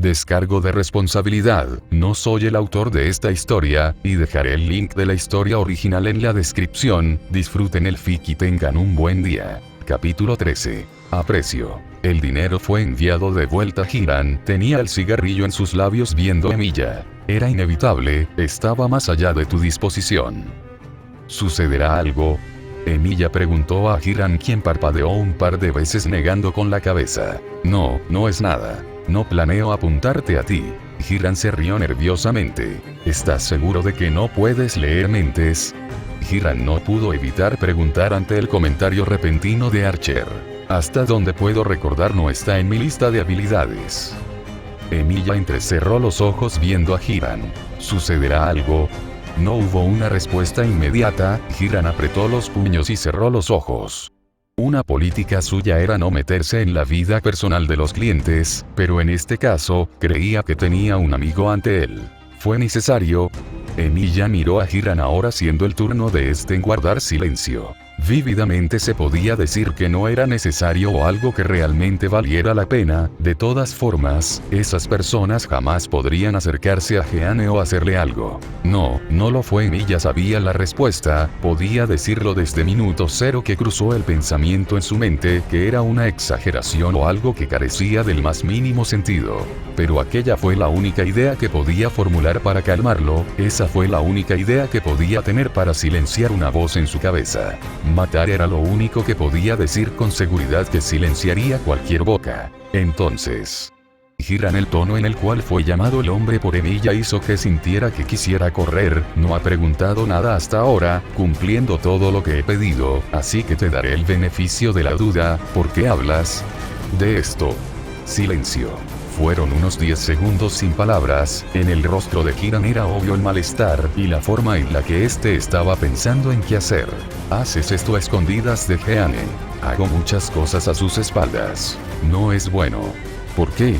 Descargo de responsabilidad, no soy el autor de esta historia, y dejaré el link de la historia original en la descripción. Disfruten el fic y tengan un buen día. Capítulo 13. Aprecio. El dinero fue enviado de vuelta a Hiran, tenía el cigarrillo en sus labios viendo a Emilia. Era inevitable, estaba más allá de tu disposición. ¿Sucederá algo? Emilia preguntó a Hiran, quien parpadeó un par de veces negando con la cabeza. No, no es nada. No planeo apuntarte a ti. Hiran se rió nerviosamente. ¿Estás seguro de que no puedes leer mentes? Hiran no pudo evitar preguntar ante el comentario repentino de Archer. Hasta donde puedo recordar no está en mi lista de habilidades. Emilia entrecerró los ojos viendo a Hiran. ¿Sucederá algo? No hubo una respuesta inmediata. Hiran apretó los puños y cerró los ojos. Una política suya era no meterse en la vida personal de los clientes, pero en este caso, creía que tenía un amigo ante él. ¿Fue necesario? Emilia miró a Hiran, ahora siendo el turno de este en guardar silencio. Vívidamente se podía decir que no era necesario o algo que realmente valiera la pena. De todas formas, esas personas jamás podrían acercarse a Jeanne o hacerle algo. No, no lo fue. Emilia sabía la respuesta, podía decirlo desde minuto cero que cruzó el pensamiento en su mente, que era una exageración o algo que carecía del más mínimo sentido. Pero aquella fue la única idea que podía formular para calmarlo, esa fue la única idea que podía tener para silenciar una voz en su cabeza. Matar era lo único que podía decir con seguridad que silenciaría cualquier boca. Entonces, Hiran, el tono en el cual fue llamado el hombre por Emilia hizo que sintiera que quisiera correr. No ha preguntado nada hasta ahora, cumpliendo todo lo que he pedido, así que te daré el beneficio de la duda. ¿Por qué hablas de esto? Silencio. Fueron unos 10 segundos sin palabras. En el rostro de Hiran era obvio el malestar y la forma en la que éste estaba pensando en qué hacer. Haces esto a escondidas de Jeanne. Hago muchas cosas a sus espaldas. No es bueno. ¿Por qué?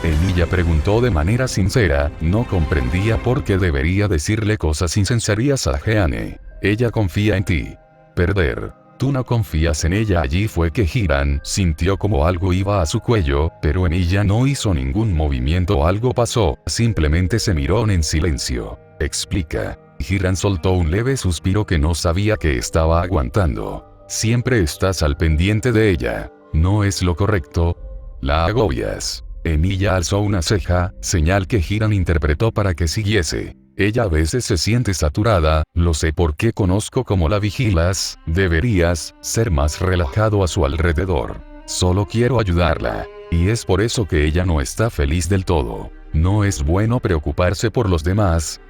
Emilia preguntó de manera sincera, no comprendía por qué debería decirle cosas insensatas a Jeanne. Ella confía en ti. Perder. Tú no confías en ella. Allí fue que Hiran sintió como algo iba a su cuello, pero Emilia no hizo ningún movimiento o algo pasó, simplemente se miraron en silencio. Explica. Hiran soltó un leve suspiro que no sabía que estaba aguantando. Siempre estás al pendiente de ella. ¿No es lo correcto? La agobias. Emilia alzó una ceja, señal que Hiran interpretó para que siguiese. Ella a veces se siente saturada, lo sé porque conozco cómo la vigilas. Deberías ser más relajado a su alrededor. Solo quiero ayudarla. Y es por eso que ella no está feliz del todo. No es bueno preocuparse por los demás.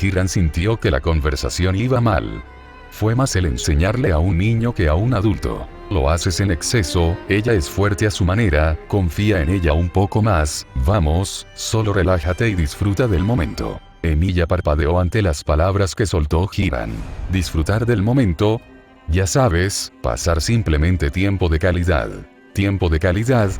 Hiran sintió que la conversación iba mal. Fue más el enseñarle a un niño que a un adulto. Lo haces en exceso, ella es fuerte a su manera, confía en ella un poco más. Vamos, solo relájate y disfruta del momento. Emilia parpadeó ante las palabras que soltó Hiran. Disfrutar del momento. Ya sabes, pasar simplemente tiempo de calidad. Tiempo de calidad.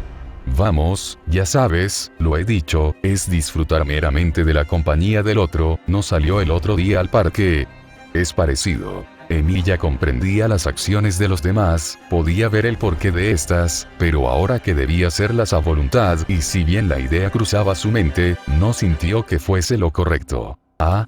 Vamos, ya sabes, lo he dicho, es disfrutar meramente de la compañía del otro. ¿No salió el otro día al parque? Es parecido. Emilia comprendía las acciones de los demás, podía ver el porqué de estas, pero ahora que debía hacerlas a voluntad, y si bien la idea cruzaba su mente, no sintió que fuese lo correcto.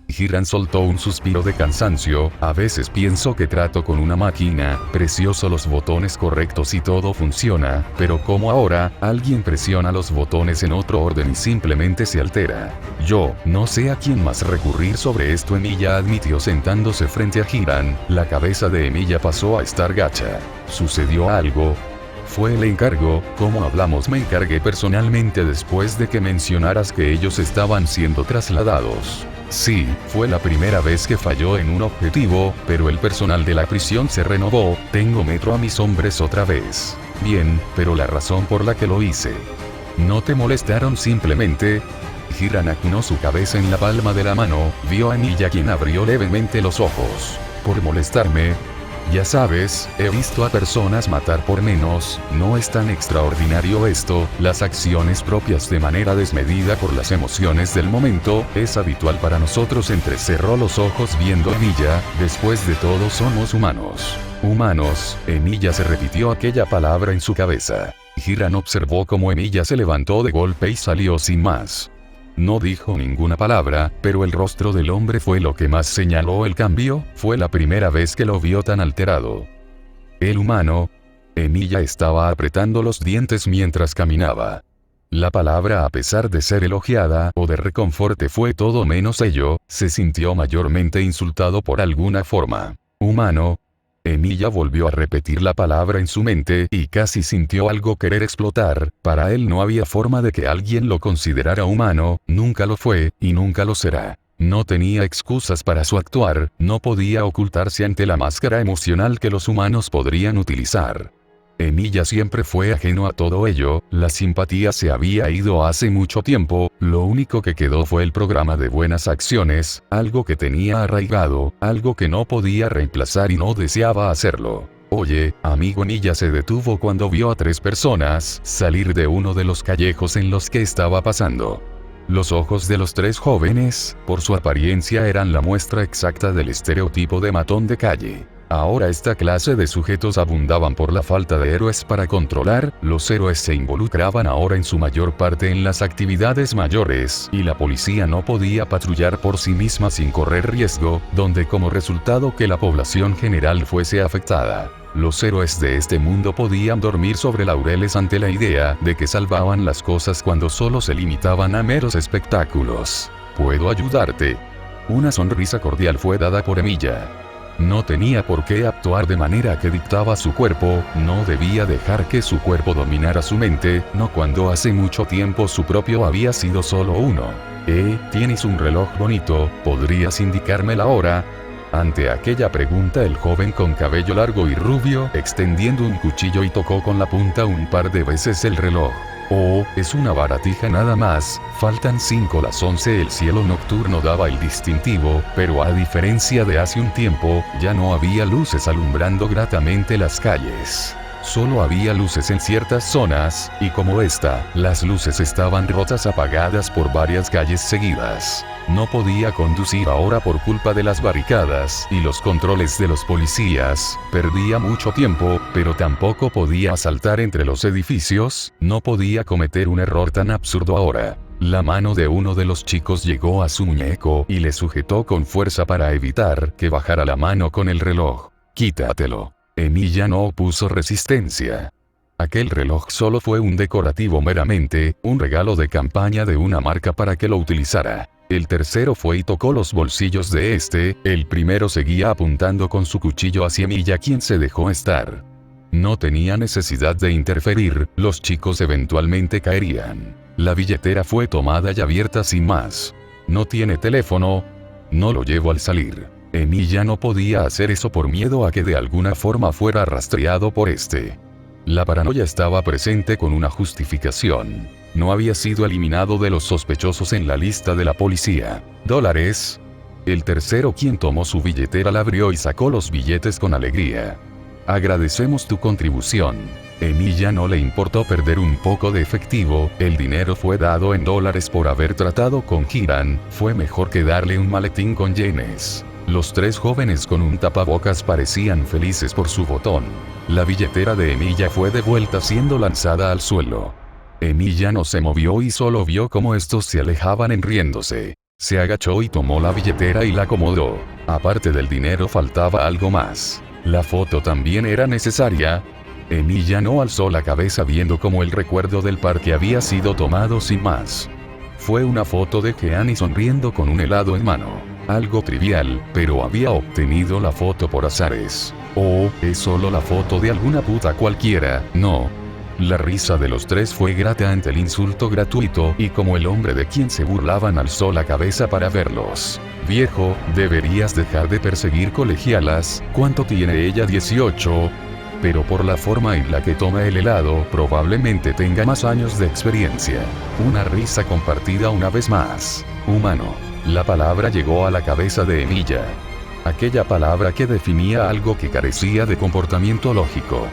Hiran soltó un suspiro de cansancio. A veces pienso que trato con una máquina, presiono los botones correctos y todo funciona, pero como ahora, alguien presiona los botones en otro orden y simplemente se altera. Yo no sé a quién más recurrir sobre esto, Emilia admitió sentándose frente a Hiran. La cabeza de Emilia pasó a estar gacha. ¿Sucedió algo? Fue el encargo, como hablamos, me encargué personalmente después de que mencionaras que ellos estaban siendo trasladados. Sí, fue la primera vez que falló en un objetivo, pero el personal de la prisión se renovó, tengo metro a mis hombres otra vez. Bien, pero la razón por la que lo hice. ¿No te molestaron simplemente? Hiran acunó su cabeza en la palma de la mano, vio a Emilia, quien abrió levemente los ojos. ¿Por molestarme? Ya sabes, he visto a personas matar por menos, no es tan extraordinario esto, las acciones propias de manera desmedida por las emociones del momento, es habitual para nosotros. Entrecerró los ojos viendo a Emilia, después de todo somos humanos. Humanos, Emilia se repitió aquella palabra en su cabeza. Hiram observó cómo Emilia se levantó de golpe y salió sin más. No dijo ninguna palabra, pero el rostro del hombre fue lo que más señaló el cambio. Fue la primera vez que lo vio tan alterado. El humano. Emilia estaba apretando los dientes mientras caminaba. La palabra, a pesar de ser elogiada o de reconforte, fue todo menos ello. Se sintió mayormente insultado por alguna forma. Humano. Emilia volvió a repetir la palabra en su mente y casi sintió algo querer explotar. Para él no había forma de que alguien lo considerara humano, nunca lo fue, y nunca lo será. No tenía excusas para su actuar, no podía ocultarse ante la máscara emocional que los humanos podrían utilizar. Emilia siempre fue ajeno a todo ello, la simpatía se había ido hace mucho tiempo, lo único que quedó fue el programa de buenas acciones, algo que tenía arraigado, algo que no podía reemplazar y no deseaba hacerlo. Oye, amigo. Emilia se detuvo cuando vio a 3 personas salir de uno de los callejos en los que estaba pasando. Los ojos de los 3 jóvenes, por su apariencia, eran la muestra exacta del estereotipo de matón de calle. Ahora esta clase de sujetos abundaban por la falta de héroes para controlar. Los héroes se involucraban ahora en su mayor parte en las actividades mayores, y la policía no podía patrullar por sí misma sin correr riesgo, donde como resultado que la población general fuese afectada. Los héroes de este mundo podían dormir sobre laureles ante la idea de que salvaban las cosas cuando solo se limitaban a meros espectáculos. ¿Puedo ayudarte? Una sonrisa cordial fue dada por Emilia. No tenía por qué actuar de manera que dictaba su cuerpo, no debía dejar que su cuerpo dominara su mente, no cuando hace mucho tiempo su propio había sido solo uno. ¿Tienes un reloj bonito? ¿Podrías indicarme la hora? Ante aquella pregunta, el joven con cabello largo y rubio, extendiendo un cuchillo, y tocó con la punta un par de veces el reloj. Oh, es una baratija nada más, faltan 5 las 11. El cielo nocturno daba el distintivo, pero a diferencia de hace un tiempo, ya no había luces alumbrando gratamente las calles. Solo había luces en ciertas zonas, y como esta, las luces estaban rotas, apagadas por varias calles seguidas. No podía conducir ahora por culpa de las barricadas y los controles de los policías, perdía mucho tiempo, pero tampoco podía saltar entre los edificios, no podía cometer un error tan absurdo ahora. La mano de uno de los chicos llegó a su muñeco y le sujetó con fuerza para evitar que bajara la mano con el reloj. Quítatelo. Emilia no opuso resistencia. Aquel reloj solo fue un decorativo meramente, un regalo de campaña de una marca para que lo utilizara. El tercero fue y tocó los bolsillos de este. El primero seguía apuntando con su cuchillo hacia Emilia, quien se dejó estar. No tenía necesidad de interferir, los chicos eventualmente caerían. La billetera fue tomada y abierta sin más. ¿No tiene teléfono? No lo llevo al salir. Emilia no podía hacer eso por miedo a que de alguna forma fuera rastreado por este. La paranoia estaba presente con una justificación. No había sido eliminado de los sospechosos en la lista de la policía. ¿Dólares? El tercero, quien tomó su billetera, la abrió y sacó los billetes con alegría. Agradecemos tu contribución. Emilia no le importó perder un poco de efectivo, el dinero fue dado en dólares por haber tratado con Hiram, fue mejor que darle un maletín con yenes. Los 3 jóvenes con un tapabocas parecían felices por su botón. La billetera de Emilia fue devuelta siendo lanzada al suelo. Emilia no se movió y solo vio cómo estos se alejaban riéndose. Se agachó y tomó la billetera y la acomodó. Aparte del dinero faltaba algo más. La foto también era necesaria. Emilia no alzó la cabeza viendo cómo el recuerdo del parque había sido tomado sin más. Fue una foto de Jeannie sonriendo con un helado en mano. Algo trivial, pero había obtenido la foto por azares. Oh, es solo la foto de alguna puta cualquiera, no. La risa de los 3 fue grata ante el insulto gratuito, y como el hombre de quien se burlaban alzó la cabeza para verlos. Viejo, deberías dejar de perseguir colegialas. ¿Cuánto tiene ella? 18. Pero por la forma en la que toma el helado, probablemente tenga más años de experiencia. Una risa compartida una vez más. Humano. La palabra llegó a la cabeza de Emilia. Aquella palabra que definía algo que carecía de comportamiento lógico.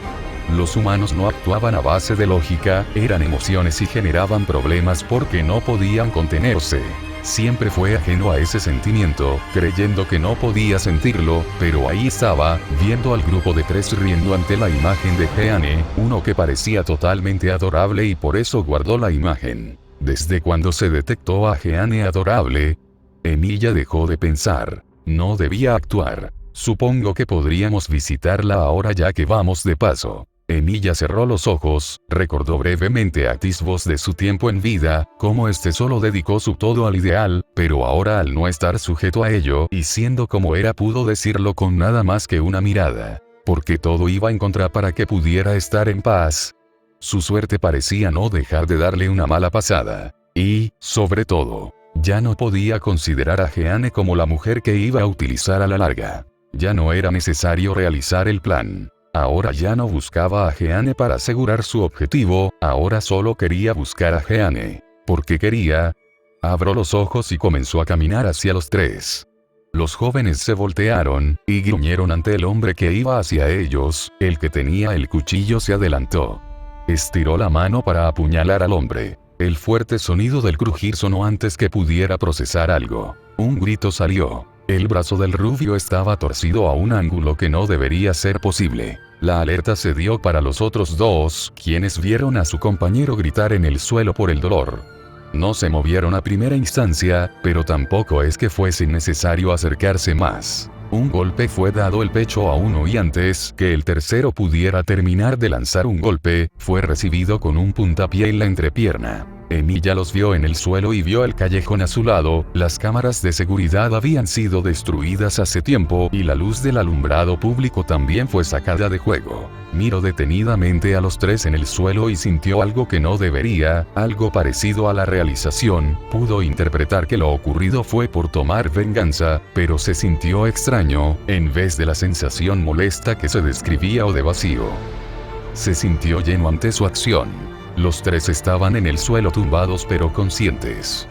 Los humanos no actuaban a base de lógica, eran emociones y generaban problemas porque no podían contenerse. Siempre fue ajeno a ese sentimiento, creyendo que no podía sentirlo, pero ahí estaba, viendo al grupo de 3 riendo ante la imagen de Jeanne, uno que parecía totalmente adorable y por eso guardó la imagen. ¿Desde cuando se detectó a Jeanne adorable? Emilia dejó de pensar. No debía actuar. Supongo que podríamos visitarla ahora ya que vamos de paso. Emilia cerró los ojos, recordó brevemente atisbos de su tiempo en vida, cómo solo dedicó su todo al ideal, pero ahora al no estar sujeto a ello y siendo como era pudo decirlo con nada más que una mirada. Porque todo iba en contra para que pudiera estar en paz. Su suerte parecía no dejar de darle una mala pasada. Y, sobre todo, ya no podía considerar a Jeanne como la mujer que iba a utilizar a la larga. Ya no era necesario realizar el plan. Ahora ya no buscaba a Jeanne para asegurar su objetivo, ahora solo quería buscar a Jeanne. ¿Por qué quería? Abrió los ojos y comenzó a caminar hacia los 3. Los jóvenes se voltearon, y gruñeron ante el hombre que iba hacia ellos, el que tenía el cuchillo se adelantó. Estiró la mano para apuñalar al hombre. El fuerte sonido del crujir sonó antes que pudiera procesar algo. Un grito salió. El brazo del rubio estaba torcido a un ángulo que no debería ser posible. La alerta se dio para los otros 2, quienes vieron a su compañero gritar en el suelo por el dolor. No se movieron a primera instancia, pero tampoco es que fuese necesario acercarse más. Un golpe fue dado el pecho a uno y antes que el tercero pudiera terminar de lanzar un golpe, fue recibido con un puntapié en la entrepierna. Emilia los vio en el suelo y vio el callejón a su lado, las cámaras de seguridad habían sido destruidas hace tiempo y la luz del alumbrado público también fue sacada de juego. Miró detenidamente a los 3 en el suelo y sintió algo que no debería, algo parecido a la realización, pudo interpretar que lo ocurrido fue por tomar venganza, pero se sintió extraño, en vez de la sensación molesta que se describía o de vacío. Se sintió lleno ante su acción. Los 3 estaban en el suelo tumbados pero conscientes.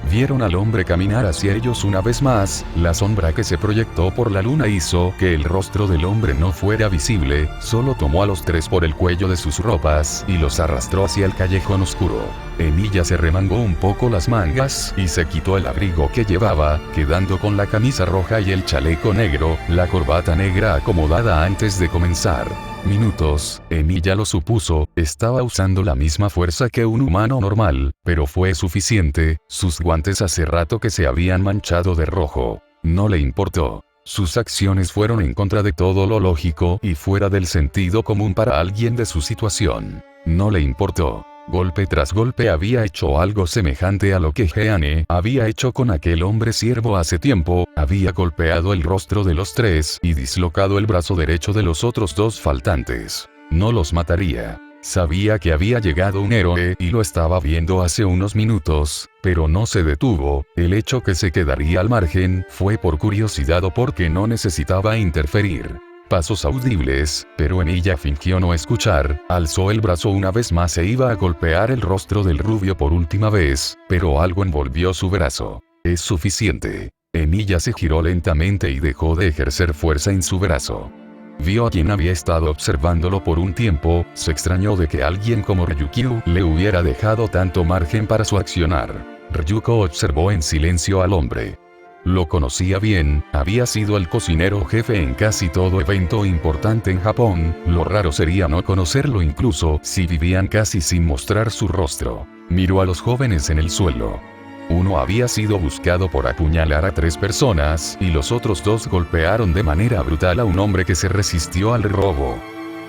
Vieron al hombre caminar hacia ellos una vez más, la sombra que se proyectó por la luna hizo que el rostro del hombre no fuera visible, solo tomó a los 3 por el cuello de sus ropas y los arrastró hacia el callejón oscuro. Emilia se remangó un poco las mangas y se quitó el abrigo que llevaba, quedando con la camisa roja y el chaleco negro, la corbata negra acomodada antes de comenzar. Minutos, Emilia lo supuso, estaba usando la misma fuerza que un humano normal, pero fue suficiente, sus guantes hace rato que se habían manchado de rojo. No le importó. Sus acciones fueron en contra de todo lo lógico y fuera del sentido común para alguien de su situación. No le importó. Golpe tras golpe había hecho algo semejante a lo que Jeanne había hecho con aquel hombre siervo hace tiempo, había golpeado el rostro de los 3 y dislocado el brazo derecho de los otros 2 faltantes. No los mataría. Sabía que había llegado un héroe y lo estaba viendo hace unos minutos, pero no se detuvo. El hecho que se quedaría al margen fue por curiosidad o porque no necesitaba interferir. Pasos audibles, pero Emilia fingió no escuchar, alzó el brazo una vez más e iba a golpear el rostro del rubio por última vez, pero algo envolvió su brazo. Es suficiente. Emilia se giró lentamente y dejó de ejercer fuerza en su brazo. Vio a quien había estado observándolo por un tiempo, se extrañó de que alguien como Ryukyu le hubiera dejado tanto margen para su accionar. Ryuko observó en silencio al hombre. Lo conocía bien, había sido el cocinero jefe en casi todo evento importante en Japón, lo raro sería no conocerlo incluso si vivían casi sin mostrar su rostro. Miró a los jóvenes en el suelo. Uno había sido buscado por apuñalar a 3 personas y los otros 2 golpearon de manera brutal a un hombre que se resistió al robo.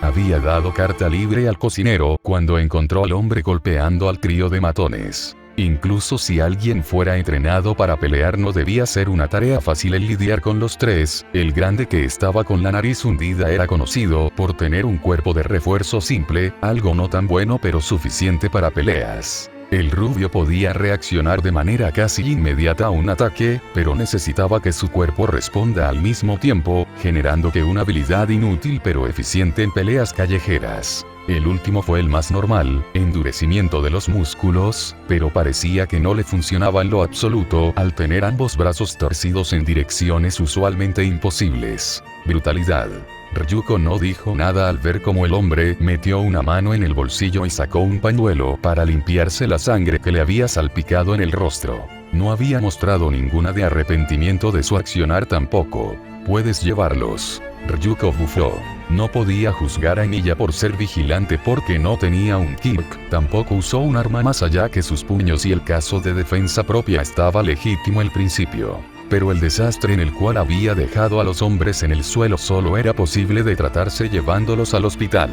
Había dado carta libre al cocinero cuando encontró al hombre golpeando al trío de matones. Incluso si alguien fuera entrenado para pelear no debía ser una tarea fácil el lidiar con los 3, el grande que estaba con la nariz hundida era conocido por tener un cuerpo de refuerzo simple, algo no tan bueno pero suficiente para peleas. El rubio podía reaccionar de manera casi inmediata a un ataque, pero necesitaba que su cuerpo responda al mismo tiempo, generando que una habilidad inútil pero eficiente en peleas callejeras. El último fue el más normal, endurecimiento de los músculos, pero parecía que no le funcionaba en lo absoluto al tener ambos brazos torcidos en direcciones usualmente imposibles. Brutalidad. Ryuko no dijo nada al ver cómo el hombre metió una mano en el bolsillo y sacó un pañuelo para limpiarse la sangre que le había salpicado en el rostro. No había mostrado ninguna de arrepentimiento de su accionar tampoco. Puedes llevarlos. Ryuko bufó. No podía juzgar a Emilia por ser vigilante porque no tenía un kirk, tampoco usó un arma más allá que sus puños y el caso de defensa propia estaba legítimo al principio. Pero el desastre en el cual había dejado a los hombres en el suelo solo era posible de tratarse llevándolos al hospital.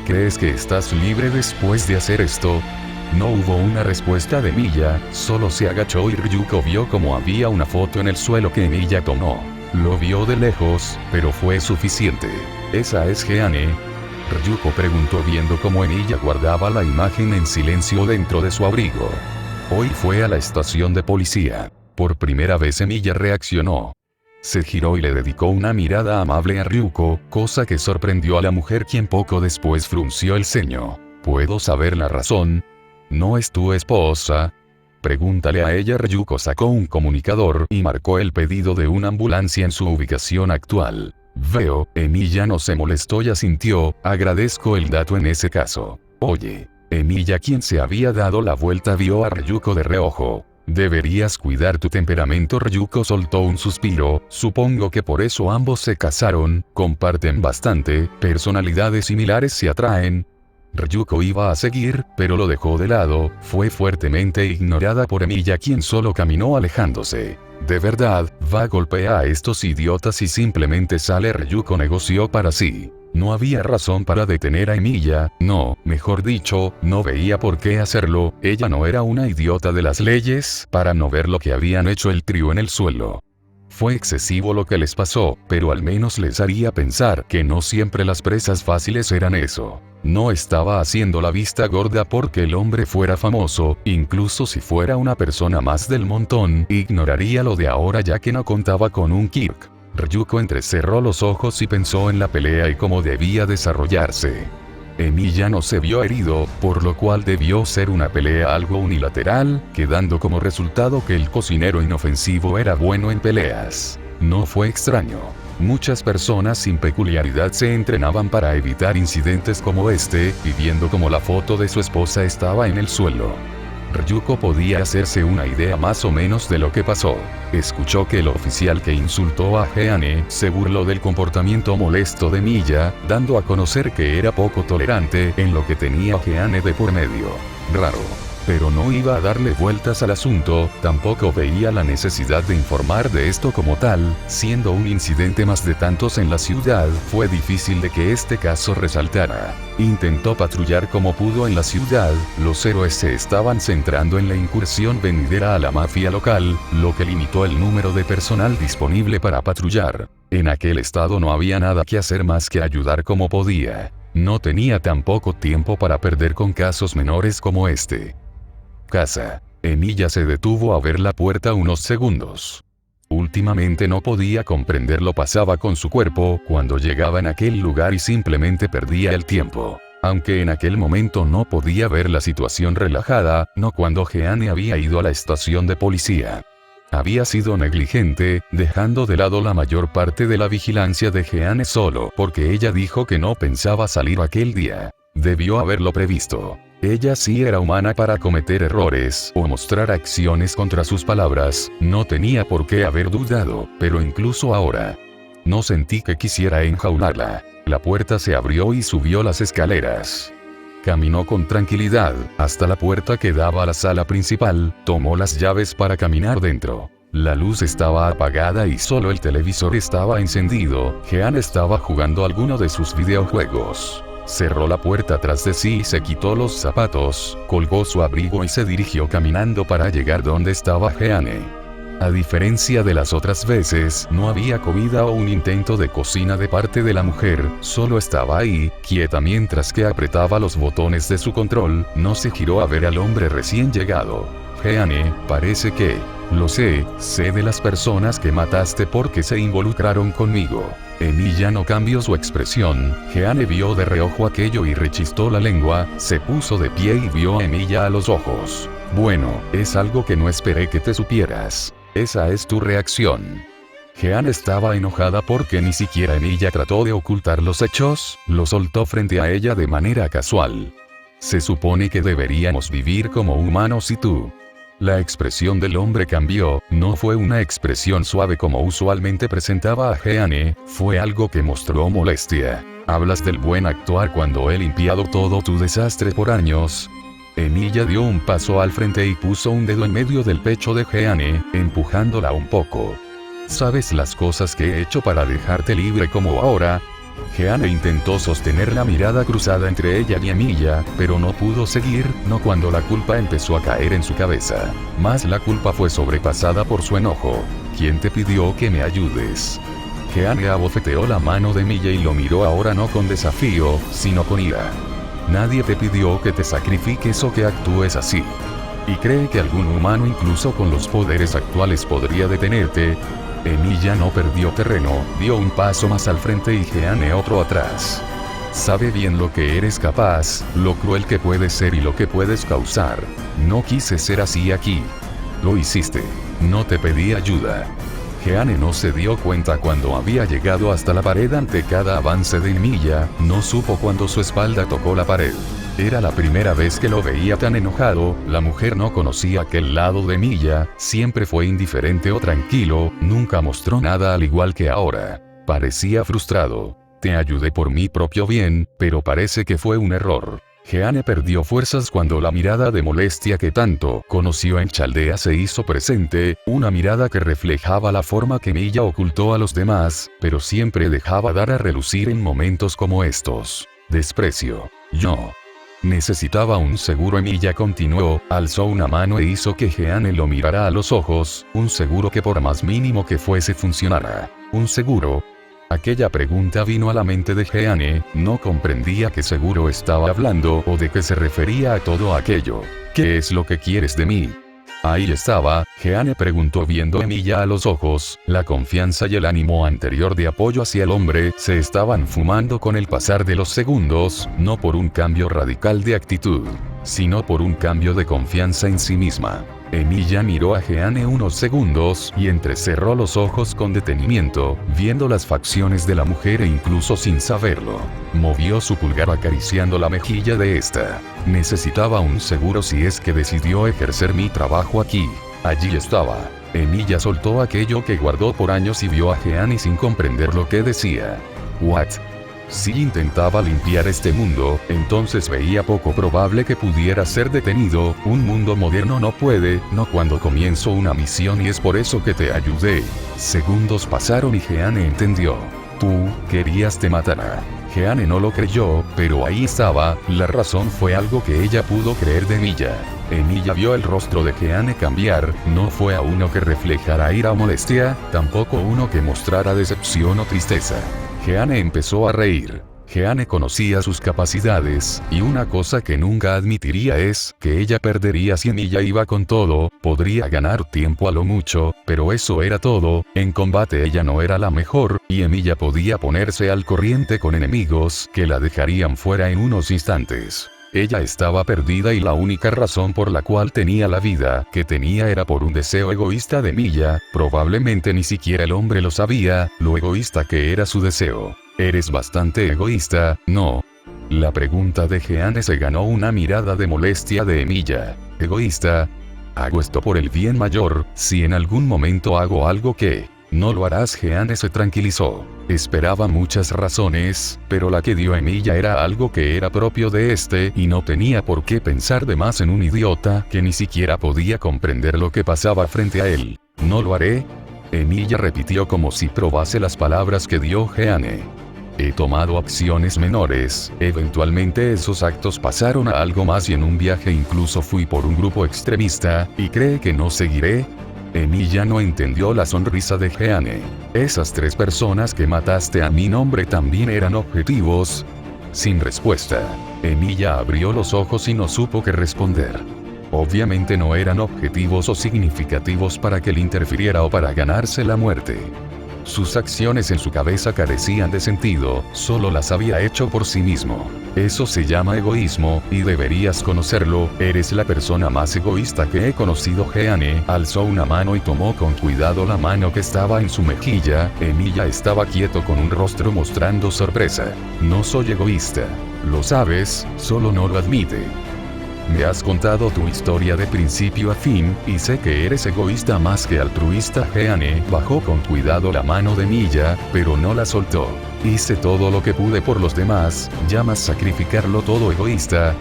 ¿Crees que estás libre después de hacer esto? No hubo una respuesta de Emilia, solo se agachó y Ryuko vio como había una foto en el suelo que Emilia tomó. Lo vio de lejos, pero fue suficiente. ¿Esa es Jeanne? Ryuko preguntó viendo cómo Emilia guardaba la imagen en silencio dentro de su abrigo. Hoy fue a la estación de policía. Por primera vez Emilia reaccionó. Se giró y le dedicó una mirada amable a Ryuko, cosa que sorprendió a la mujer quien poco después frunció el ceño. ¿Puedo saber la razón? ¿No es tu esposa? Pregúntale a ella. Ryuko sacó un comunicador y marcó el pedido de una ambulancia en su ubicación actual. Veo, Emilia no se molestó y asintió, agradezco el dato en ese caso. Oye. Emilia, quien se había dado la vuelta, vio a Ryuko de reojo. Deberías cuidar tu temperamento. Ryuko soltó un suspiro, supongo que por eso ambos se casaron, comparten bastante, personalidades similares se atraen. Ryuko iba a seguir, pero lo dejó de lado, fue fuertemente ignorada por Emilia quien solo caminó alejándose. De verdad, va a golpear a estos idiotas y simplemente sale. Ryuko negoció para sí. No había razón para detener a Emilia, no, mejor dicho, no veía por qué hacerlo, ella no era una idiota de las leyes, para no ver lo que habían hecho el trío en el suelo. Fue excesivo lo que les pasó, pero al menos les haría pensar que no siempre las presas fáciles eran eso. No estaba haciendo la vista gorda porque el hombre fuera famoso, incluso si fuera una persona más del montón, ignoraría lo de ahora ya que no contaba con un kirk. Ryuko entrecerró los ojos y pensó en la pelea y cómo debía desarrollarse. Emilia no se vio herido, por lo cual debió ser una pelea algo unilateral, quedando como resultado que el cocinero inofensivo era bueno en peleas. No fue extraño. Muchas personas sin peculiaridad se entrenaban para evitar incidentes como este, y viendo como la foto de su esposa estaba en el suelo. Ryuko podía hacerse una idea más o menos de lo que pasó. Escuchó que el oficial que insultó a Jeanne se burló del comportamiento molesto de Emilia, dando a conocer que era poco tolerante en lo que tenía Jeanne de por medio. Raro. Pero no iba a darle vueltas al asunto, tampoco veía la necesidad de informar de esto como tal, siendo un incidente más de tantos en la ciudad, fue difícil de que este caso resaltara. Intentó patrullar como pudo en la ciudad, los héroes se estaban centrando en la incursión venidera a la mafia local, lo que limitó el número de personal disponible para patrullar. En aquel estado no había nada que hacer más que ayudar como podía. No tenía tampoco tiempo para perder con casos menores como este. Casa. Emilia se detuvo a ver la puerta unos segundos. Últimamente no podía comprender lo pasaba con su cuerpo cuando llegaba en aquel lugar y simplemente perdía el tiempo. Aunque en aquel momento no podía ver la situación relajada, no cuando Jeanne había ido a la estación de policía. Había sido negligente, dejando de lado la mayor parte de la vigilancia de Jeanne solo porque ella dijo que no pensaba salir aquel día. Debió haberlo previsto. Ella sí era humana para cometer errores o mostrar acciones contra sus palabras, no tenía por qué haber dudado, pero incluso ahora. No sentí que quisiera enjaularla. La puerta se abrió y subió las escaleras. Caminó con tranquilidad, hasta la puerta que daba a la sala principal, tomó las llaves para caminar dentro. La luz estaba apagada y solo el televisor estaba encendido, Jeanne estaba jugando alguno de sus videojuegos. Cerró la puerta tras de sí y se quitó los zapatos, colgó su abrigo y se dirigió caminando para llegar donde estaba Jeanne. A diferencia de las otras veces, no había comida o un intento de cocina de parte de la mujer, solo estaba ahí, quieta mientras que apretaba los botones de su control, no se giró a ver al hombre recién llegado. Jeanne, parece que, lo sé de las personas que mataste porque se involucraron conmigo. Emilia no cambió su expresión, Jeanne vio de reojo aquello y rechistó la lengua, se puso de pie y vio a Emilia a los ojos. Bueno, es algo que no esperé que te supieras. Esa es tu reacción. Jeanne estaba enojada porque ni siquiera Emilia trató de ocultar los hechos, lo soltó frente a ella de manera casual. Se supone que deberíamos vivir como humanos y tú La expresión del hombre cambió, no fue una expresión suave como usualmente presentaba a Jeanne, fue algo que mostró molestia. Hablas del buen actuar cuando he limpiado todo tu desastre por años. Emilia dio un paso al frente y puso un dedo en medio del pecho de Jeanne, empujándola un poco. ¿Sabes las cosas que he hecho para dejarte libre como ahora? Jeanne intentó sostener la mirada cruzada entre ella y Emilia, pero no pudo seguir, no cuando la culpa empezó a caer en su cabeza. Más la culpa fue sobrepasada por su enojo. ¿Quién te pidió que me ayudes? Jeanne abofeteó la mano de Emilia y lo miró ahora no con desafío, sino con ira. Nadie te pidió que te sacrifiques o que actúes así. ¿Y cree que algún humano incluso con los poderes actuales podría detenerte? Emilia no perdió terreno, dio un paso más al frente y Jeanne otro atrás. Sabe bien lo que eres capaz, lo cruel que puedes ser y lo que puedes causar. No quise ser así aquí. Lo hiciste. No te pedí ayuda. Jeanne no se dio cuenta cuando había llegado hasta la pared ante cada avance de Emilia, no supo cuando su espalda tocó la pared. Era la primera vez que lo veía tan enojado, la mujer no conocía aquel lado de Emilia, siempre fue indiferente o tranquilo, nunca mostró nada al igual que ahora. Parecía frustrado. Te ayudé por mi propio bien, pero parece que fue un error. Jeanne perdió fuerzas cuando la mirada de molestia que tanto conoció en Chaldea se hizo presente, una mirada que reflejaba la forma que Emilia ocultó a los demás, pero siempre dejaba dar a relucir en momentos como estos. Desprecio. Yo necesitaba un seguro. Emilia continuó, alzó una mano e hizo que Jeanne lo mirara a los ojos, un seguro que por más mínimo que fuese funcionara. ¿Un seguro? Aquella pregunta vino a la mente de Jeanne, no comprendía qué seguro estaba hablando o de qué se refería a todo aquello. ¿Qué es lo que quieres de mí? Ahí estaba, Jeanne preguntó viendo a Emilia a los ojos, la confianza y el ánimo anterior de apoyo hacia el hombre se estaban fumando con el pasar de los segundos, no por un cambio radical de actitud, sino por un cambio de confianza en sí misma. Emilia miró a Jeanne unos segundos y entrecerró los ojos con detenimiento, viendo las facciones de la mujer e incluso sin saberlo. Movió su pulgar acariciando la mejilla de esta. Necesitaba un seguro si es que decidió ejercer mi trabajo aquí. Allí estaba. Emilia soltó aquello que guardó por años y vio a Jeanne sin comprender lo que decía. ¿What? Si intentaba limpiar este mundo, entonces veía poco probable que pudiera ser detenido. Un mundo moderno no puede, no cuando comienzo una misión y es por eso que te ayudé. Segundos pasaron y Jeanne entendió. Tú querías te matara. Jeanne no lo creyó, pero ahí estaba, la razón fue algo que ella pudo creer de Emilia. Emilia vio el rostro de Jeanne cambiar, no fue a uno que reflejara ira o molestia, tampoco uno que mostrara decepción o tristeza. Jeanne empezó a reír. Jeanne conocía sus capacidades, y una cosa que nunca admitiría es que ella perdería si Emilia iba con todo, podría ganar tiempo a lo mucho, pero eso era todo, en combate ella no era la mejor, y Emilia podía ponerse al corriente con enemigos que la dejarían fuera en unos instantes. Ella estaba perdida y la única razón por la cual tenía la vida que tenía era por un deseo egoísta de Emilia, probablemente ni siquiera el hombre lo sabía, lo egoísta que era su deseo. Eres bastante egoísta, ¿no? La pregunta de Jeanne se ganó una mirada de molestia de Emilia. ¿Egoísta? Hago esto por el bien mayor, si en algún momento hago algo que no lo harás. Jeanne se tranquilizó. Esperaba muchas razones, pero la que dio Emilia era algo que era propio de este y no tenía por qué pensar de más en un idiota que ni siquiera podía comprender lo que pasaba frente a él. ¿No lo haré? Emilia repitió como si probase las palabras que dio Jeanne. He tomado acciones menores, eventualmente esos actos pasaron a algo más y en un viaje incluso fui por un grupo extremista, ¿y cree que no seguiré? Emilia no entendió la sonrisa de Jeanne. ¿Esas 3 personas que mataste a mi nombre también eran objetivos? Sin respuesta. Emilia abrió los ojos y no supo qué responder. Obviamente no eran objetivos o significativos para que él interfiriera o para ganarse la muerte. Sus acciones en su cabeza carecían de sentido, solo las había hecho por sí mismo. Eso se llama egoísmo, y deberías conocerlo, eres la persona más egoísta que he conocido. Jeanne alzó una mano y tomó con cuidado la mano que estaba en su mejilla. Emilia estaba quieto con un rostro mostrando sorpresa. No soy egoísta. Lo sabes, solo no lo admite. Me has contado tu historia de principio a fin, y sé que eres egoísta más que altruista. Jeanne bajó con cuidado la mano de Emilia, pero no la soltó. Hice todo lo que pude por los demás, ¿llamas sacrificarlo todo egoísta?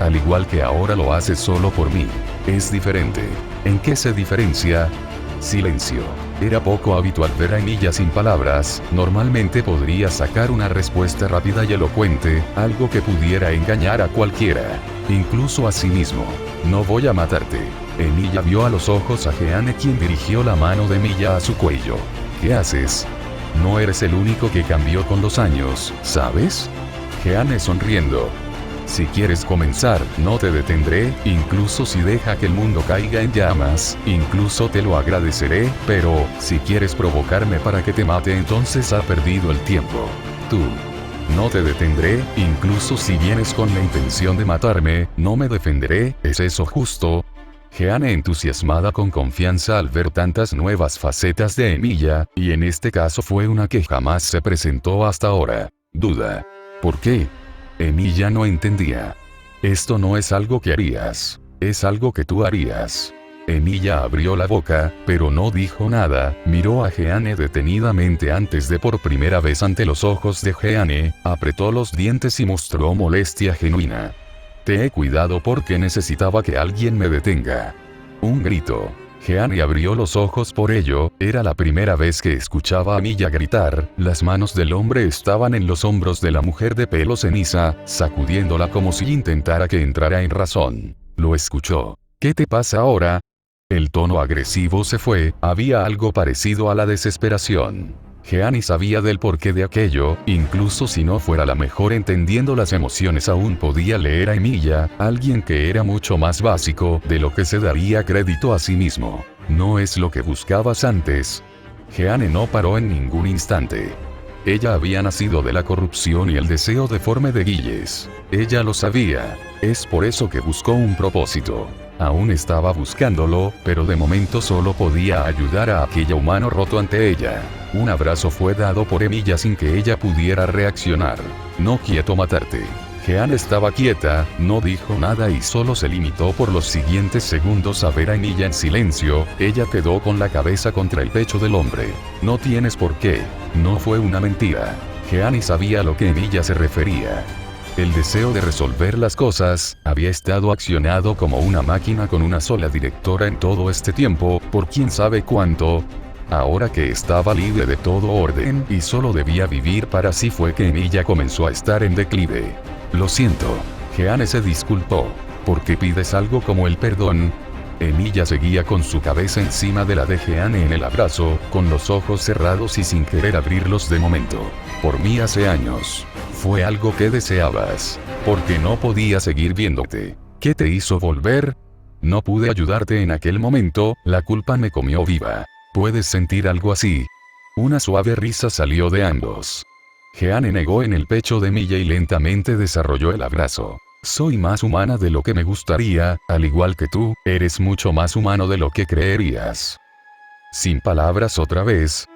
Al igual que ahora lo haces solo por mí. Es diferente. ¿En qué se diferencia? Silencio. Era poco habitual ver a Emilia sin palabras, normalmente podría sacar una respuesta rápida y elocuente, algo que pudiera engañar a cualquiera, incluso a sí mismo. No voy a matarte. Emilia vio a los ojos a Jeanne, quien dirigió la mano de Emilia a su cuello. ¿Qué haces? No eres el único que cambió con los años, ¿sabes? Jeanne sonriendo. Si quieres comenzar, no te detendré, incluso si deja que el mundo caiga en llamas, incluso te lo agradeceré, pero, si quieres provocarme para que te mate, entonces ha perdido el tiempo. Tú. No te detendré, incluso si vienes con la intención de matarme, no me defenderé, ¿es eso justo? Jeanne entusiasmada con confianza al ver tantas nuevas facetas de Emilia, y en este caso fue una que jamás se presentó hasta ahora. Duda. ¿Por qué? Emilia no entendía. Esto no es algo que harías. Es algo que tú harías. Emilia abrió la boca, pero no dijo nada, miró a Jeanne detenidamente antes de por primera vez ante los ojos de Jeanne, apretó los dientes y mostró molestia genuina. Te he cuidado porque necesitaba que alguien me detenga. Un grito. Jeanne abrió los ojos por ello, era la primera vez que escuchaba a Emilia gritar, las manos del hombre estaban en los hombros de la mujer de pelo ceniza, sacudiéndola como si intentara que entrara en razón. Lo escuchó. ¿Qué te pasa ahora? El tono agresivo se fue, había algo parecido a la desesperación. Jeanne sabía del porqué de aquello, incluso si no fuera la mejor entendiendo las emociones aún podía leer a Emilia, alguien que era mucho más básico de lo que se daría crédito a sí mismo. No es lo que buscabas antes. Jeanne no paró en ningún instante. Ella había nacido de la corrupción y el deseo deforme de Giles. Ella lo sabía. Es por eso que buscó un propósito. Aún estaba buscándolo, pero de momento solo podía ayudar a aquella humano roto ante ella. Un abrazo fue dado por Emilia sin que ella pudiera reaccionar. No quiero matarte. Jeanne estaba quieta, no dijo nada y solo se limitó por los siguientes segundos a ver a Emilia en silencio. Ella quedó con la cabeza contra el pecho del hombre. No tienes por qué. No fue una mentira. Jeanne sabía a lo que Emilia se refería. El deseo de resolver las cosas había estado accionado como una máquina con una sola directora en todo este tiempo, por quién sabe cuánto. Ahora que estaba libre de todo orden y solo debía vivir para sí fue que Emilia comenzó a estar en declive. Lo siento. Jeanne se disculpó. ¿Por qué pides algo como el perdón? Emilia seguía con su cabeza encima de la de Jeanne en el abrazo, con los ojos cerrados y sin querer abrirlos de momento. Por mí hace años. Fue algo que deseabas. Porque no podía seguir viéndote. ¿Qué te hizo volver? No pude ayudarte en aquel momento, la culpa me comió viva. ¿Puedes sentir algo así? Una suave risa salió de ambos. Jeanne negó en el pecho de Emilia y lentamente desarrolló el abrazo. Soy más humana de lo que me gustaría, al igual que tú, eres mucho más humano de lo que creerías. Sin palabras otra vez.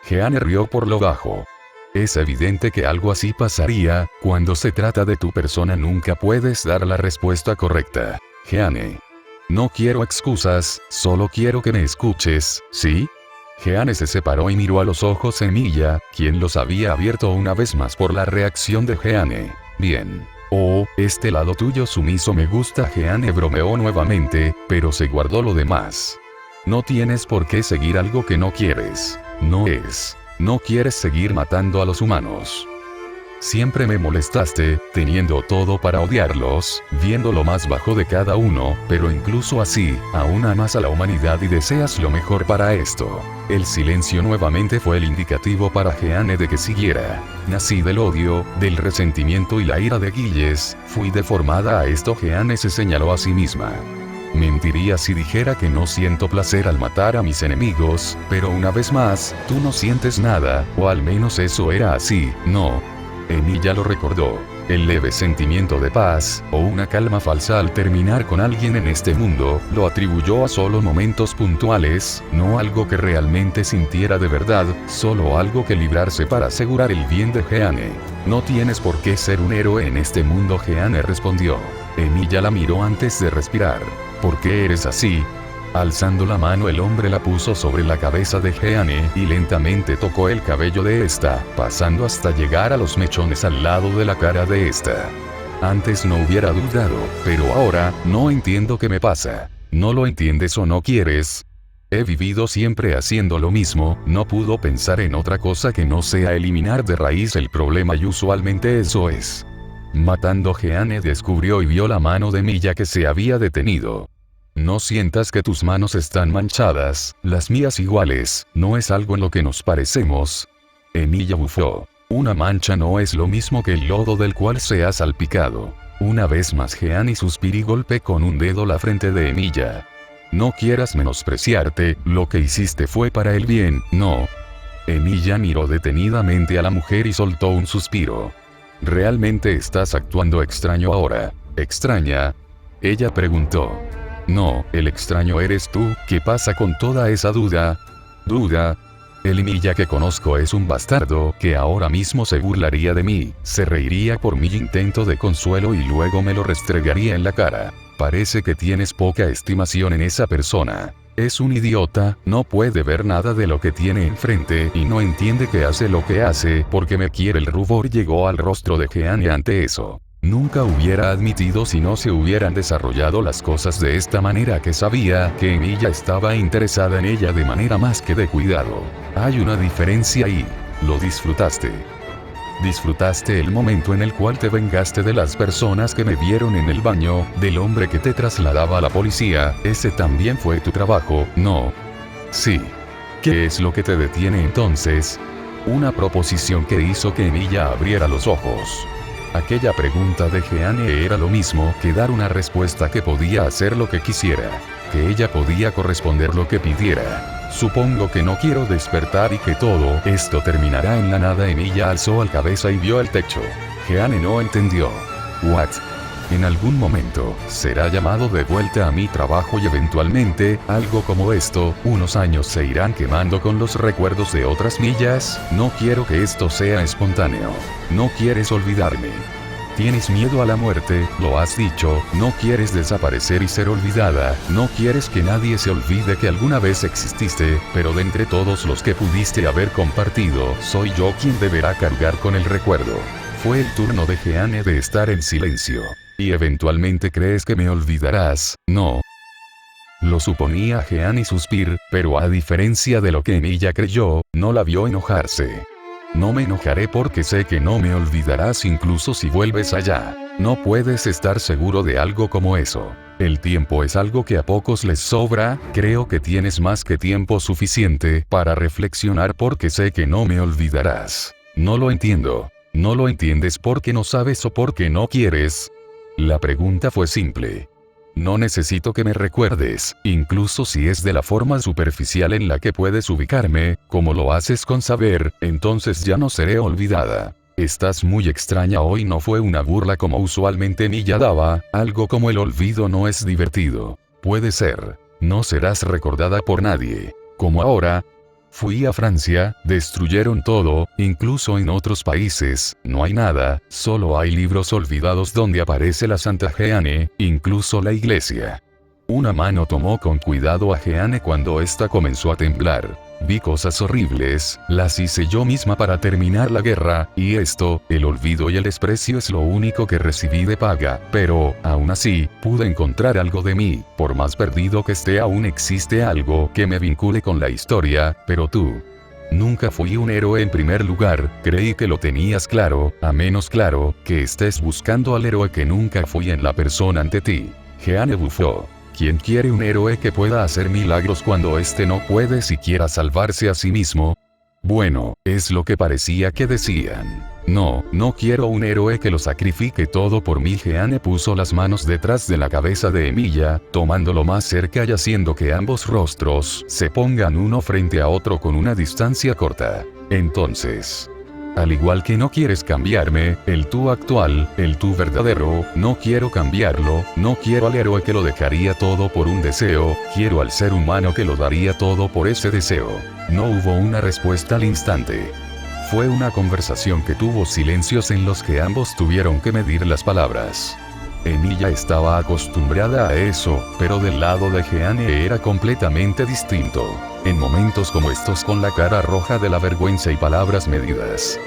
Jeanne rió por lo bajo. Es evidente que algo así pasaría, cuando se trata de tu persona nunca puedes dar la respuesta correcta. Jeanne. No quiero excusas, solo quiero que me escuches, ¿sí? Jeanne se separó y miró a los ojos a Emilia, quien los había abierto una vez más por la reacción de Jeanne. Bien. Oh, este lado tuyo sumiso me gusta. Jeanne bromeó nuevamente, pero se guardó lo demás. No tienes por qué seguir algo que no quieres. No quieres seguir matando a los humanos. Siempre me molestaste, teniendo todo para odiarlos, viendo lo más bajo de cada uno, pero incluso así, aún amas a la humanidad y deseas lo mejor para esto. El silencio nuevamente fue el indicativo para Jeanne de que siguiera. Nací del odio, del resentimiento y la ira de Giles, fui deformada a esto. Jeanne se señaló a sí misma. Mentiría si dijera que no siento placer al matar a mis enemigos, pero una vez más, tú no sientes nada, o al menos eso era así, ¿no? Emilia lo recordó. El leve sentimiento de paz, o una calma falsa al terminar con alguien en este mundo, lo atribuyó a solo momentos puntuales, no algo que realmente sintiera de verdad, solo algo que librarse para asegurar el bien de Jeanne. No tienes por qué ser un héroe en este mundo. Jeanne respondió. Emilia la miró antes de respirar. ¿Por qué eres así? Alzando la mano el hombre la puso sobre la cabeza de Jeanne y lentamente tocó el cabello de esta, pasando hasta llegar a los mechones al lado de la cara de esta. Antes no hubiera dudado, pero ahora, no entiendo qué me pasa. ¿No lo entiendes o no quieres? He vivido siempre haciendo lo mismo, no puedo pensar en otra cosa que no sea eliminar de raíz el problema y usualmente eso es. Matando Jeanne descubrió y vio la mano de Emilia que se había detenido. No sientas que tus manos están manchadas, las mías iguales, no es algo en lo que nos parecemos. Emilia bufó. Una mancha no es lo mismo que el lodo del cual se ha salpicado. Una vez más Jeanne suspiró y golpeó con un dedo la frente de Emilia. No quieras menospreciarte, lo que hiciste fue para el bien, ¿no? Emilia miró detenidamente a la mujer y soltó un suspiro. ¿Realmente estás actuando extraño ahora? ¿Extraña? Ella preguntó. No, el extraño eres tú, ¿qué pasa con toda esa duda? ¿Duda? El Emilia que conozco es un bastardo, que ahora mismo se burlaría de mí, se reiría por mi intento de consuelo y luego me lo restregaría en la cara. Parece que tienes poca estimación en esa persona. Es un idiota, no puede ver nada de lo que tiene enfrente y no entiende que hace lo que hace porque me quiere. El rubor llegó al rostro de Jeanne ante eso. Nunca hubiera admitido si no se hubieran desarrollado las cosas de esta manera que sabía que Emilia estaba interesada en ella de manera más que de cuidado. Hay una diferencia y lo disfrutaste. Disfrutaste el momento en el cual te vengaste de las personas que me vieron en el baño, del hombre que te trasladaba a la policía, ese también fue tu trabajo, ¿no? Sí. ¿Qué es lo que te detiene entonces? Una proposición que hizo que Emilia abriera los ojos. Aquella pregunta de Jeanne era lo mismo que dar una respuesta que podía hacer lo que quisiera, que ella podía corresponder lo que pidiera. Supongo que no quiero despertar y que todo esto terminará en la nada. Emilia alzó la cabeza y vio el techo. Jeanne no entendió. ¿What? En algún momento, será llamado de vuelta a mi trabajo y eventualmente, algo como esto, unos años se irán quemando con los recuerdos de otras millas. No quiero que esto sea espontáneo. No quieres olvidarme. Tienes miedo a la muerte, lo has dicho, no quieres desaparecer y ser olvidada, no quieres que nadie se olvide que alguna vez exististe, pero de entre todos los que pudiste haber compartido, soy yo quien deberá cargar con el recuerdo. Fue el turno de Jeanne de estar en silencio. Y eventualmente crees que me olvidarás, ¿no? Lo suponía. Jeanne suspiró, pero a diferencia de lo que Emilia creyó, no la vio enojarse. No me enojaré porque sé que no me olvidarás incluso si vuelves allá. No puedes estar seguro de algo como eso. El tiempo es algo que a pocos les sobra, creo que tienes más que tiempo suficiente para reflexionar porque sé que no me olvidarás. No lo entiendo. ¿No lo entiendes porque no sabes o porque no quieres? La pregunta fue simple. No necesito que me recuerdes, incluso si es de la forma superficial en la que puedes ubicarme, como lo haces con saber, entonces ya no seré olvidada. Estás muy extraña hoy. No fue una burla como usualmente Emilia daba, algo como el olvido no es divertido. Puede ser. No serás recordada por nadie. Como ahora. Fui a Francia, destruyeron todo, incluso en otros países, no hay nada, solo hay libros olvidados donde aparece la Santa Jeanne, incluso la iglesia. Una mano tomó con cuidado a Jeanne cuando ésta comenzó a temblar. Vi cosas horribles, las hice yo misma para terminar la guerra, y esto, el olvido y el desprecio es lo único que recibí de paga, pero, aún así, pude encontrar algo de mí, por más perdido que esté aún existe algo que me vincule con la historia, pero tú. Nunca fui un héroe en primer lugar, creí que lo tenías claro, a menos claro, que estés buscando al héroe que nunca fui en la persona ante ti. Jeanne bufó. ¿Quién quiere un héroe que pueda hacer milagros cuando éste no puede siquiera salvarse a sí mismo? Bueno, es lo que parecía que decían. No, no quiero un héroe que lo sacrifique todo por mí. Jeanne puso las manos detrás de la cabeza de Emilia, tomándolo más cerca y haciendo que ambos rostros se pongan uno frente a otro con una distancia corta. Entonces, al igual que no quieres cambiarme, el tú actual, el tú verdadero, no quiero cambiarlo, no quiero al héroe que lo dejaría todo por un deseo, quiero al ser humano que lo daría todo por ese deseo. No hubo una respuesta al instante. Fue una conversación que tuvo silencios en los que ambos tuvieron que medir las palabras. Emilia estaba acostumbrada a eso, pero del lado de Jeanne era completamente distinto. En momentos como estos, con la cara roja de la vergüenza y palabras medidas,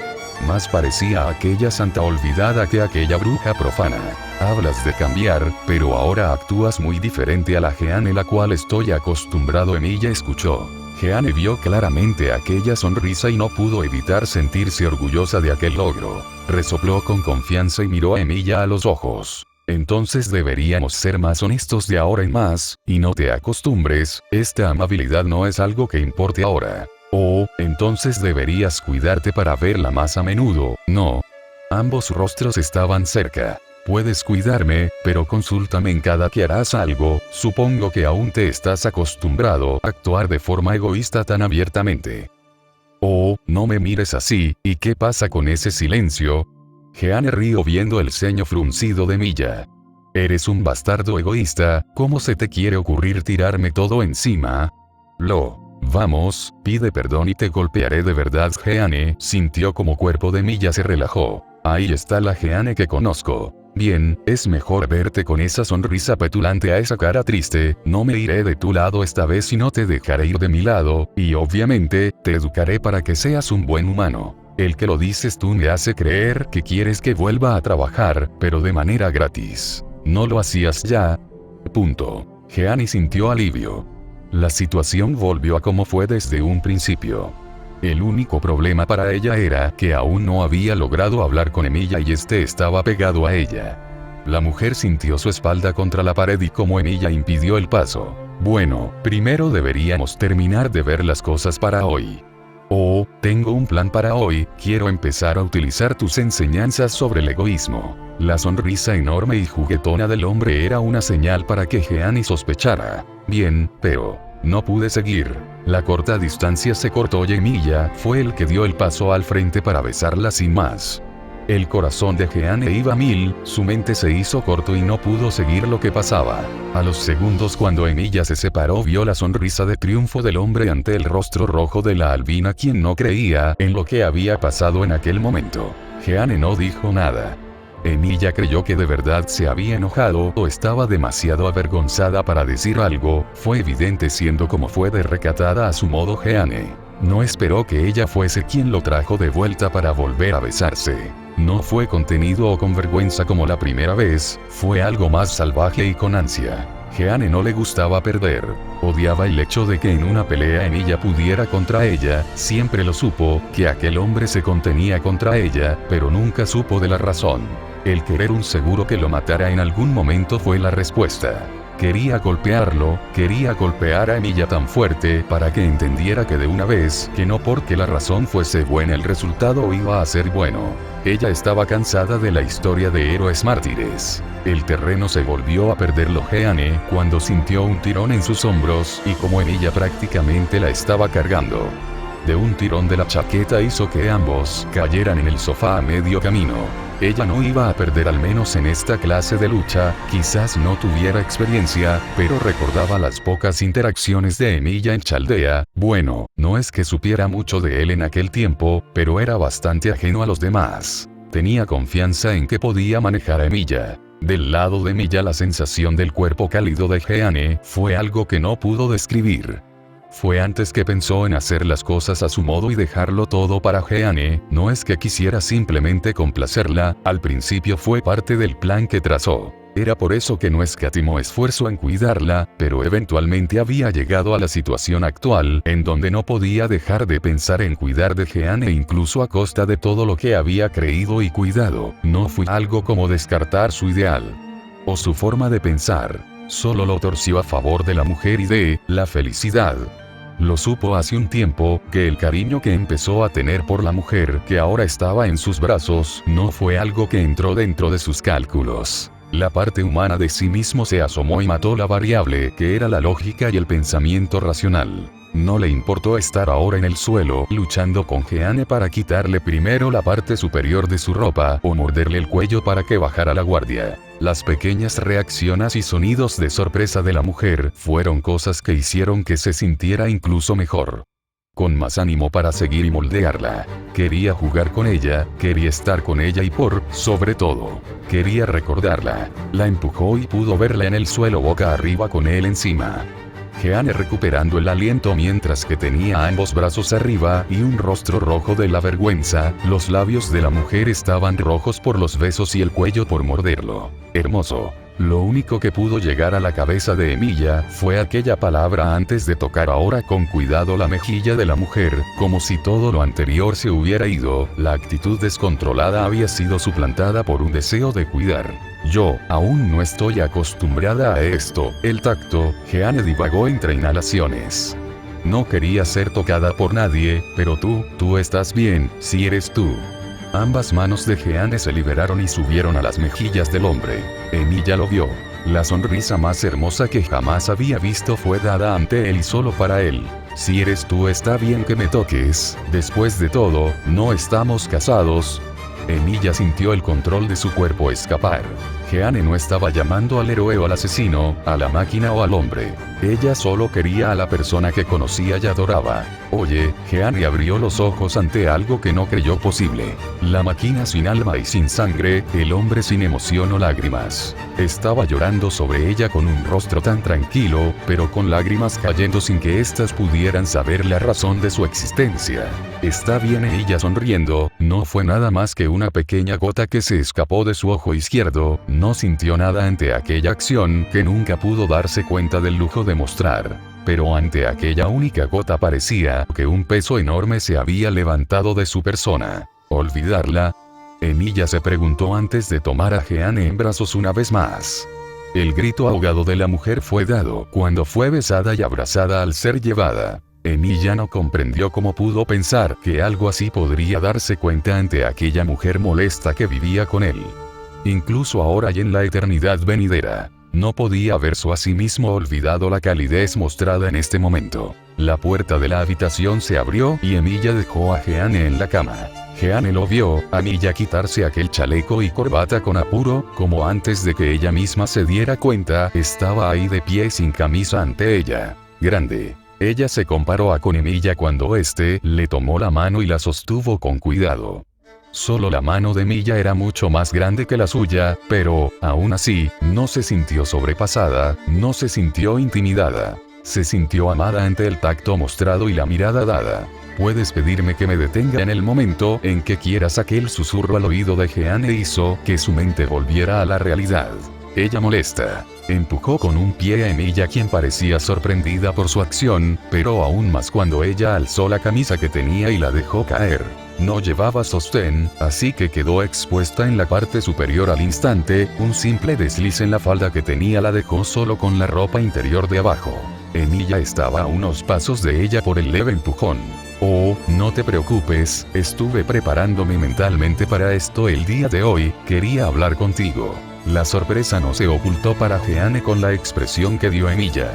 más parecía aquella santa olvidada que aquella bruja profana. Hablas de cambiar, pero ahora actúas muy diferente a la Jeanne la cual estoy acostumbrado. Emilia escuchó. Jeanne vio claramente aquella sonrisa y no pudo evitar sentirse orgullosa de aquel logro. Resopló con confianza y miró a Emilia a los ojos. Entonces deberíamos ser más honestos de ahora en más, y no te acostumbres, esta amabilidad no es algo que importe ahora. Entonces deberías cuidarte para verla más a menudo, ¿no? Ambos rostros estaban cerca. Puedes cuidarme, pero consúltame en cada que harás algo. Supongo que aún te estás acostumbrado a actuar de forma egoísta tan abiertamente. No me mires así, ¿y qué pasa con ese silencio? Jeanne rió viendo el ceño fruncido de Emilia. Eres un bastardo egoísta, ¿cómo se te quiere ocurrir tirarme todo encima? Vamos, pide perdón y te golpearé de verdad. Jeanne sintió como cuerpo de Emilia se relajó. Ahí está la Jeanne que conozco. Bien, es mejor verte con esa sonrisa petulante a esa cara triste. No me iré de tu lado esta vez y no te dejaré ir de mi lado, y obviamente, te educaré para que seas un buen humano. El que lo dices tú me hace creer que quieres que vuelva a trabajar, pero de manera gratis. ¿No lo hacías ya? Jeanne sintió alivio. La situación volvió a como fue desde un principio. El único problema para ella era que aún no había logrado hablar con Emilia y este estaba pegado a ella. La mujer sintió su espalda contra la pared y como Emilia impidió el paso. Bueno, primero deberíamos terminar de ver las cosas para hoy. Tengo un plan para hoy, quiero empezar a utilizar tus enseñanzas sobre el egoísmo. La sonrisa enorme y juguetona del hombre era una señal para que Jeanne sospechara. Bien, pero no pude seguir. La corta distancia se cortó y Emilia fue el que dio el paso al frente para besarla sin más. El corazón de Jeanne iba a mil, su mente se hizo corto y no pudo seguir lo que pasaba. A los segundos cuando Emilia se separó vio la sonrisa de triunfo del hombre ante el rostro rojo de la albina quien no creía en lo que había pasado en aquel momento. Jeanne no dijo nada. Emilia creyó que de verdad se había enojado o estaba demasiado avergonzada para decir algo, fue evidente siendo como fue de recatada a su modo Jeanne. No esperó que ella fuese quien lo trajo de vuelta para volver a besarse. No fue contenido o con vergüenza como la primera vez, fue algo más salvaje y con ansia. Jeanne no le gustaba perder. Odiaba el hecho de que en una pelea Emilia pudiera contra ella, siempre lo supo, que aquel hombre se contenía contra ella, pero nunca supo de la razón. El querer un seguro que lo matara en algún momento fue la respuesta. Quería golpearlo, quería golpear a Emilia tan fuerte para que entendiera que de una vez, que no porque la razón fuese buena el resultado iba a ser bueno. Ella estaba cansada de la historia de héroes mártires. El terreno se volvió a perderlo Jeanne cuando sintió un tirón en sus hombros y como Emilia prácticamente la estaba cargando. De un tirón de la chaqueta hizo que ambos cayeran en el sofá a medio camino. Ella no iba a perder al menos en esta clase de lucha, quizás no tuviera experiencia, pero recordaba las pocas interacciones de Emilia en Chaldea. Bueno, no es que supiera mucho de él en aquel tiempo, pero era bastante ajeno a los demás. Tenía confianza en que podía manejar a Emilia. Del lado de Emilia la sensación del cuerpo cálido de Jeanne fue algo que no pudo describir. Fue antes que pensó en hacer las cosas a su modo y dejarlo todo para Jeanne, no es que quisiera simplemente complacerla, al principio fue parte del plan que trazó. Era por eso que no escatimó esfuerzo en cuidarla, pero eventualmente había llegado a la situación actual, en donde no podía dejar de pensar en cuidar de Jeanne incluso a costa de todo lo que había creído y cuidado. No fue algo como descartar su ideal o su forma de pensar, solo lo torció a favor de la mujer y de la felicidad. Lo supo hace un tiempo, que el cariño que empezó a tener por la mujer que ahora estaba en sus brazos, no fue algo que entró dentro de sus cálculos. La parte humana de sí mismo se asomó y mató la variable que era la lógica y el pensamiento racional. No le importó estar ahora en el suelo luchando con Jeanne para quitarle primero la parte superior de su ropa o morderle el cuello para que bajara la guardia. Las pequeñas reacciones y sonidos de sorpresa de la mujer fueron cosas que hicieron que se sintiera incluso mejor. con más ánimo para seguir y moldearla. Quería jugar con ella, quería estar con ella y sobre todo, quería recordarla. La empujó y pudo verla en el suelo boca arriba con él encima. Jeanne recuperando el aliento mientras que tenía ambos brazos arriba y un rostro rojo de la vergüenza, los labios de la mujer estaban rojos por los besos y el cuello por morderlo. Hermoso. Lo único que pudo llegar a la cabeza de Emilia fue aquella palabra antes de tocar ahora con cuidado la mejilla de la mujer, como si todo lo anterior se hubiera ido, la actitud descontrolada había sido suplantada por un deseo de cuidar. Yo, aún no estoy acostumbrada a esto, el tacto, Jeanne divagó entre inhalaciones. No quería ser tocada por nadie, pero tú estás bien, si eres tú. Ambas manos de Jeanne se liberaron y subieron a las mejillas del hombre. Emilia lo vio. La sonrisa más hermosa que jamás había visto fue dada ante él y solo para él. Si eres tú está bien que me toques, después de todo, no estamos casados. Emilia sintió el control de su cuerpo escapar. Jeanne no estaba llamando al héroe o al asesino, a la máquina o al hombre. Ella solo quería a la persona que conocía y adoraba. Oye, Jeanne abrió los ojos ante algo que no creyó posible. La máquina sin alma y sin sangre, el hombre sin emoción o lágrimas. Estaba llorando sobre ella con un rostro tan tranquilo, pero con lágrimas cayendo sin que éstas pudieran saber la razón de su existencia. Está bien, ella sonriendo, no fue nada más que una pequeña gota que se escapó de su ojo izquierdo, no sintió nada ante aquella acción que nunca pudo darse cuenta del lujo de mostrar. Pero ante aquella única gota parecía que un peso enorme se había levantado de su persona. ¿Olvidarla? Emilia se preguntó antes de tomar a Jeanne en brazos una vez más. El grito ahogado de la mujer fue dado cuando fue besada y abrazada al ser llevada. Emilia no comprendió cómo pudo pensar que algo así podría darse cuenta ante aquella mujer molesta que vivía con él. Incluso ahora y en la eternidad venidera, no podía verse a sí mismo olvidado la calidez mostrada en este momento. La puerta de la habitación se abrió y Emilia dejó a Jeanne en la cama. Jeanne lo vio, a Emilia quitarse aquel chaleco y corbata con apuro, como antes de que ella misma se diera cuenta, estaba ahí de pie sin camisa ante ella. Grande. Ella se comparó con Emilia cuando éste le tomó la mano y la sostuvo con cuidado. Solo la mano de Emilia era mucho más grande que la suya, pero, aún así, no se sintió sobrepasada, no se sintió intimidada. Se sintió amada ante el tacto mostrado y la mirada dada. Puedes pedirme que me detenga en el momento en que quieras. Aquel susurro al oído de Jeanne hizo que su mente volviera a la realidad. Ella molesta. Empujó con un pie a Emilia, quien parecía sorprendida por su acción, pero aún más cuando ella alzó la camisa que tenía y la dejó caer. No llevaba sostén, así que quedó expuesta en la parte superior al instante, un simple desliz en la falda que tenía la dejó solo con la ropa interior de abajo. Emilia estaba a unos pasos de ella por el leve empujón. Oh, no te preocupes, estuve preparándome mentalmente para esto el día de hoy, quería hablar contigo. La sorpresa no se ocultó para Jeanne con la expresión que dio Emilia.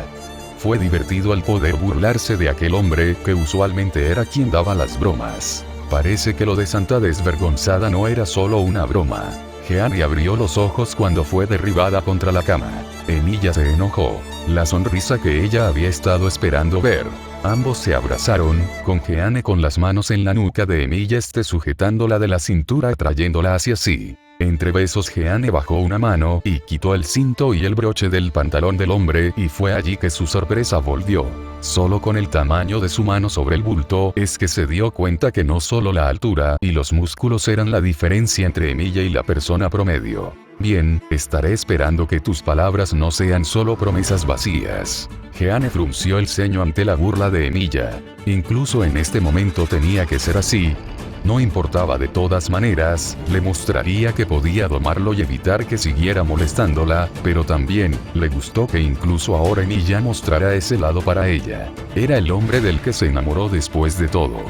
Fue divertido al poder burlarse de aquel hombre que usualmente era quien daba las bromas. Parece que lo de Santa desvergonzada no era solo una broma. Jeanne abrió los ojos cuando fue derribada contra la cama. Emilia se enojó. La sonrisa que ella había estado esperando ver. Ambos se abrazaron, con Jeanne con las manos en la nuca de Emilia, sujetándola de la cintura atrayéndola hacia sí. Entre besos Jeanne bajó una mano y quitó el cinto y el broche del pantalón del hombre, y fue allí que su sorpresa volvió. Solo con el tamaño de su mano sobre el bulto es que se dio cuenta que no solo la altura y los músculos eran la diferencia entre Emilia y la persona promedio. Bien, estaré esperando que tus palabras no sean solo promesas vacías. Jeanne frunció el ceño ante la burla de Emilia. Incluso en este momento tenía que ser así. No importaba, de todas maneras, le mostraría que podía domarlo y evitar que siguiera molestándola, pero también, le gustó que incluso ahora Emilia mostrara ese lado para ella. Era el hombre del que se enamoró después de todo.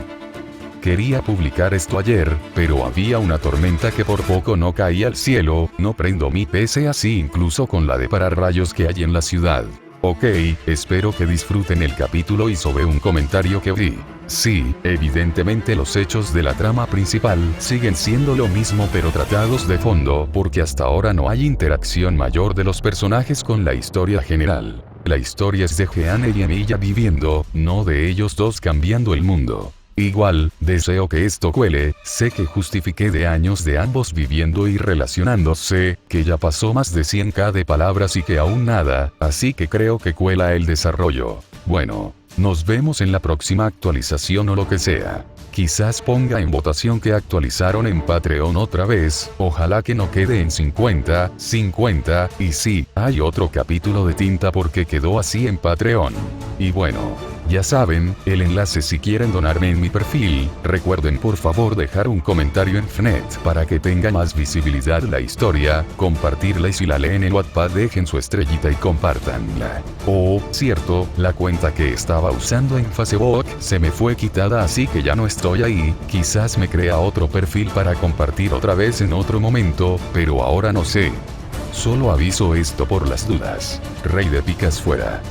Quería publicar esto ayer, pero había una tormenta que por poco no caía al cielo. No prendo mi PC así incluso con la de pararrayos que hay en la ciudad. Ok, espero que disfruten el capítulo y sobre un comentario que vi. Sí, evidentemente los hechos de la trama principal siguen siendo lo mismo pero tratados de fondo porque hasta ahora no hay interacción mayor de los personajes con la historia general. La historia es de Jeanne y Emilia viviendo, no de ellos dos cambiando el mundo. Igual, deseo que esto cuele, sé que justifiqué de años de ambos viviendo y relacionándose, que ya pasó más de 100k de palabras y que aún nada, así que creo que cuela el desarrollo. Bueno, nos vemos en la próxima actualización o lo que sea. Quizás ponga en votación que actualizaron en Patreon otra vez, ojalá que no quede en 50, y sí, hay otro capítulo de tinta porque quedó así en Patreon. Y bueno, ya saben, el enlace si quieren donarme en mi perfil, recuerden por favor dejar un comentario en Fnet para que tenga más visibilidad la historia, compartirla y si la leen en Wattpad dejen su estrellita y compártanla. Oh, cierto, la cuenta que estaba usando en Facebook se me fue quitada así que ya no estoy ahí, quizás me crea otro perfil para compartir otra vez en otro momento, pero ahora no sé. Solo aviso esto por las dudas. Rey de Picas fuera.